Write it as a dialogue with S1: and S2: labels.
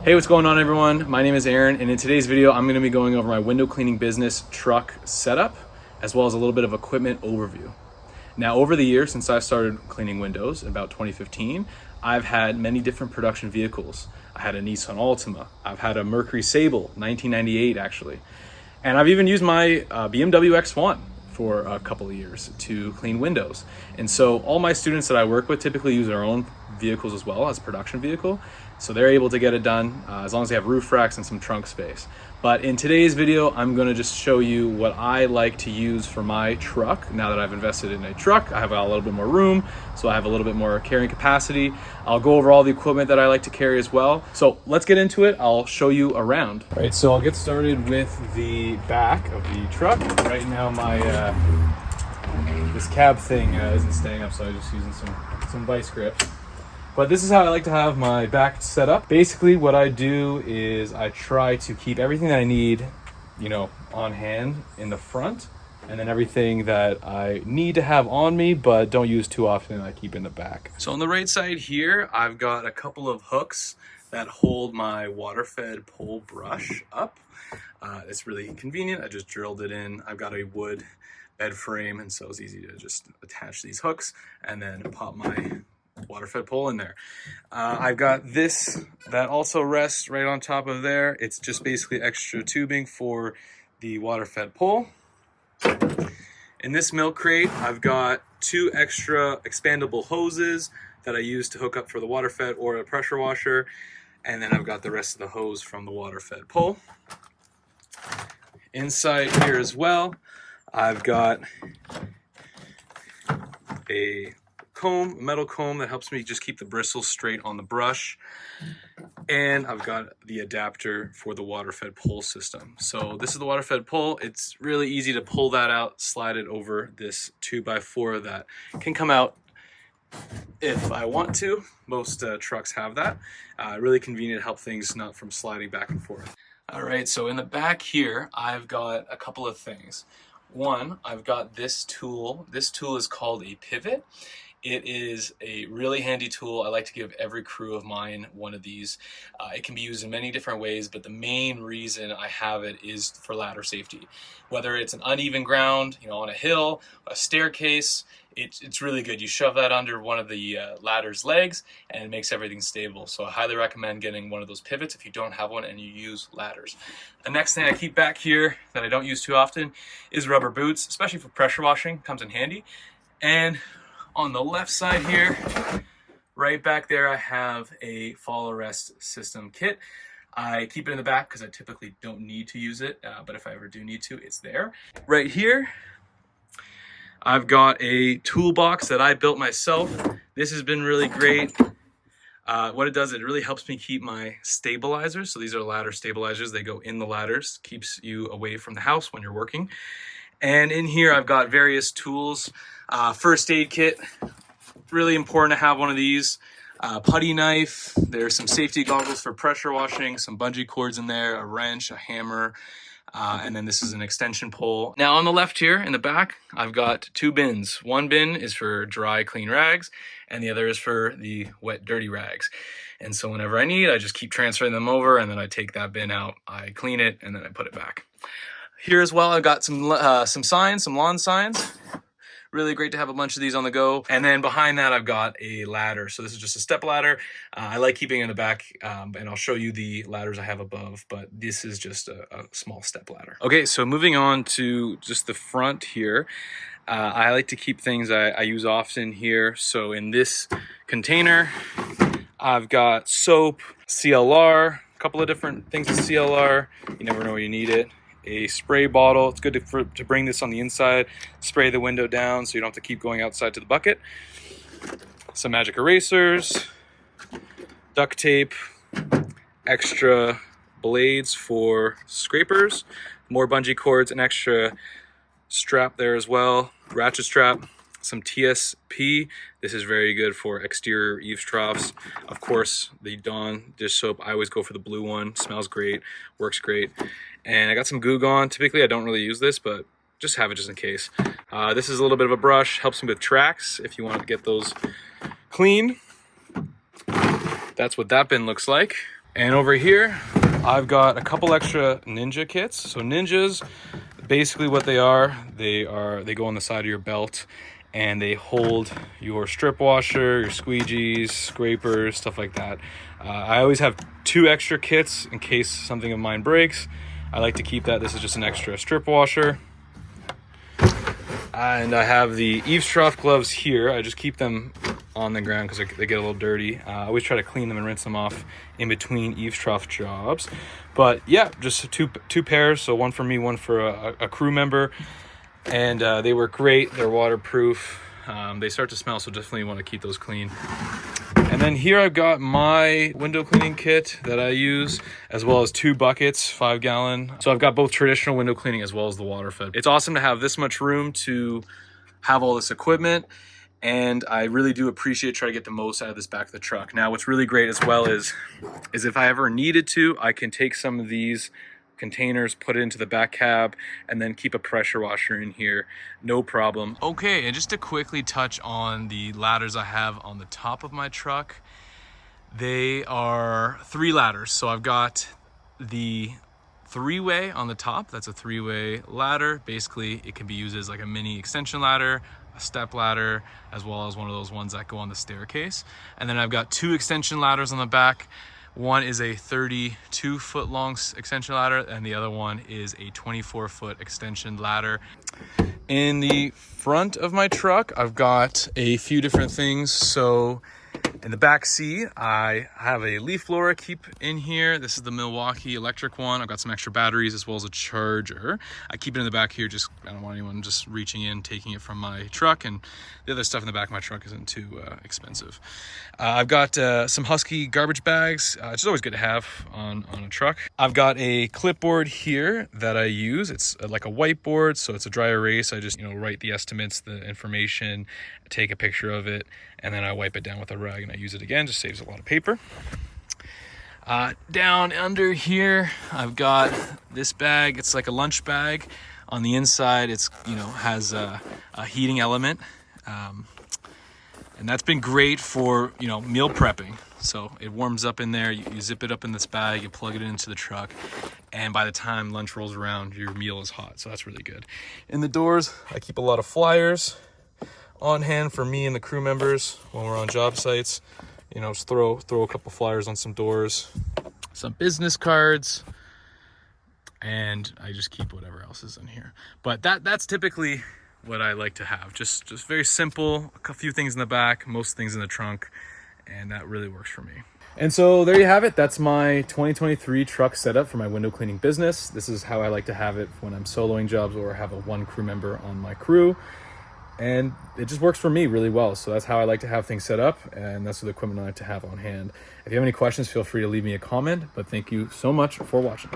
S1: Hey, what's going on everyone? My name is Aaron, and in today's video, I'm gonna be going over my window cleaning business truck setup, as well as a little bit of equipment overview. Now, over the years, since I started cleaning windows in about 2015, I've had many different production vehicles. I had a Nissan Altima, I've had a Mercury Sable, 1998 actually, and I've even used my BMW X1 for a couple of years to clean windows. And so all my students that I work with typically use their own vehicles as well as production vehicle. So they're able to get it done as long as they have roof racks and some trunk space. But in today's video, I'm gonna just show you what I like to use for my truck. Now that I've invested in a truck, I have a little bit more room, so I have a little bit more carrying capacity. I'll go over all the equipment that I like to carry as well. So let's get into it. I'll show you around. All right, so I'll get started with the back of the truck. Right now my this cab thing isn't staying up, so I'm just using some vice grips. But this is how I like to have my back set up. Basically what I do is I try to keep everything that I need, on hand in the front, and then everything that I need to have on me but don't use too often I keep in the back. So on the right side here, I've got a couple of hooks that hold my water-fed pole brush up. It's really convenient. I just drilled it in. I've got a wood bed frame, and so it's easy to just attach these hooks and then pop my water-fed pole in there. I've got this that also rests right on top of there. It's just basically extra tubing for the water-fed pole. In this milk crate, I've got 2 extra expandable hoses that I use to hook up for the water-fed or a pressure washer, and then I've got the rest of the hose from the water-fed pole. Inside here as well, I've got a metal comb that helps me just keep the bristles straight on the brush, and I've got the adapter for the water-fed pole system. So this is the water-fed pole. It's really easy to pull that out, slide it over this 2x4 that can come out if I want to. Most trucks have that. Really convenient to help things not from sliding back and forth. All right, so in the back here, I've got a couple of things. One, I've got this tool. This tool is called a pivot. It is a really handy tool. I like to give every crew of mine one of these. It can be used in many different ways, but the main reason I have it is for ladder safety. Whether it's an uneven ground, on a hill, a staircase, it's really good. You shove that under one of the ladder's legs and it makes everything stable. So I highly recommend getting one of those pivots if you don't have one and you use ladders. The next thing I keep back here that I don't use too often is rubber boots, especially for pressure washing. Comes in handy. And on the left side here, right back there, I have a fall arrest system kit. I keep it in the back because I typically don't need to use it, but if I ever do need to, it's there. Right here, I've got a toolbox that I built myself. This has been really great. What it does, it really helps me keep my stabilizers. So these are ladder stabilizers. They go in the ladders, keeps you away from the house when you're working. And in here, I've got various tools. First aid kit, really important to have one of these. Putty knife, there's some safety goggles for pressure washing, some bungee cords in there, a wrench, a hammer, and then this is an extension pole. Now on the left here in the back, I've got 2 bins. One bin is for dry, clean rags, and the other is for the wet, dirty rags. And so whenever I need, I just keep transferring them over, and then I take that bin out, I clean it, and then I put it back. Here as well, I've got some signs, some lawn signs. Really great to have a bunch of these on the go. And then behind that, I've got a ladder. So this is just a step ladder. I like keeping it in the back, and I'll show you the ladders I have above, but this is just a small step ladder. Okay, so moving on to just the front here. I like to keep things I use often here. So in this container, I've got soap, CLR, a couple of different things with CLR. You never know where you need it. A spray bottle. It's good to bring this on the inside, spray the window down so you don't have to keep going outside to the bucket. Some magic erasers, duct tape, extra blades for scrapers, more bungee cords, an extra strap there as well, ratchet strap, some TSP. This is very good for exterior eaves troughs. Of course, the Dawn dish soap, I always go for the blue one. Smells great, works great. And I got some Goo Gone. Typically I don't really use this, but just have it just in case. This is a little bit of a brush, helps me with tracks if you want to get those clean. That's what that bin looks like. And over here, I've got a couple extra Ninja kits. So Ninjas, basically what they go on the side of your belt and they hold your strip washer, your squeegees, scrapers, stuff like that. I always have 2 extra kits in case something of mine breaks. I like to keep that. This is just an extra strip washer. And I have the eavesdrop gloves here. I just keep them on the ground because they get a little dirty. I always try to clean them and rinse them off in between eavesdrop jobs. But yeah, just two pairs. So one for me, one for a crew member. And they work great. They're waterproof. They start to smell, so definitely want to keep those clean. And then here I've got my window cleaning kit that I use, as well as 2 buckets, 5-gallon. So I've got both traditional window cleaning as well as the water fed. It's awesome to have this much room to have all this equipment, and I really do appreciate trying to get the most out of this back of the truck. Now, what's really great as well is if I ever needed to, I can take some of these containers, put it into the back cab, and then keep a pressure washer in here, no problem. Okay, and just to quickly touch on the ladders I have on the top of my truck, they are 3 ladders. So I've got the 3-way on the top. That's a 3-way ladder. Basically, it can be used as like a mini extension ladder, a step ladder, as well as one of those ones that go on the staircase. And then I've got 2 extension ladders on the back. One is a 32-foot long extension ladder, and the other one is a 24-foot extension ladder. In the front of my truck, I've got a few different things. So in the back seat, I have a leaf blower I keep in here. This is the Milwaukee electric one. I've got some extra batteries as well as a charger. I keep it in the back here, just I don't want anyone just reaching in, taking it from my truck, and the other stuff in the back of my truck isn't too expensive. I've got some Husky garbage bags, which is always good to have on a truck. I've got a clipboard here that I use. It's like a whiteboard, so it's a dry erase. I just write the estimates, the information, take a picture of it, and then I wipe it down with a rag and I use it again. Just saves a lot of paper. Down under here, I've got this bag. It's like a lunch bag. On the inside, it's has a heating element, and that's been great for meal prepping. So it warms up in there. You zip it up in this bag, you plug it into the truck, and by the time lunch rolls around, your meal is hot. So that's really good. In the doors, I keep a lot of flyers on hand for me and the crew members when we're on job sites. Just throw a couple flyers on some doors, some business cards, and I just keep whatever else is in here. But that's typically what I like to have. Just very simple, a few things in the back, most things in the trunk, and that really works for me. And so there you have it. That's my 2023 truck setup for my window cleaning business. This is how I like to have it when I'm soloing jobs or have a 1 crew member on my crew. And it just works for me really well. So that's how I like to have things set up, and that's the equipment I like to have on hand. If you have any questions, feel free to leave me a comment, but thank you so much for watching.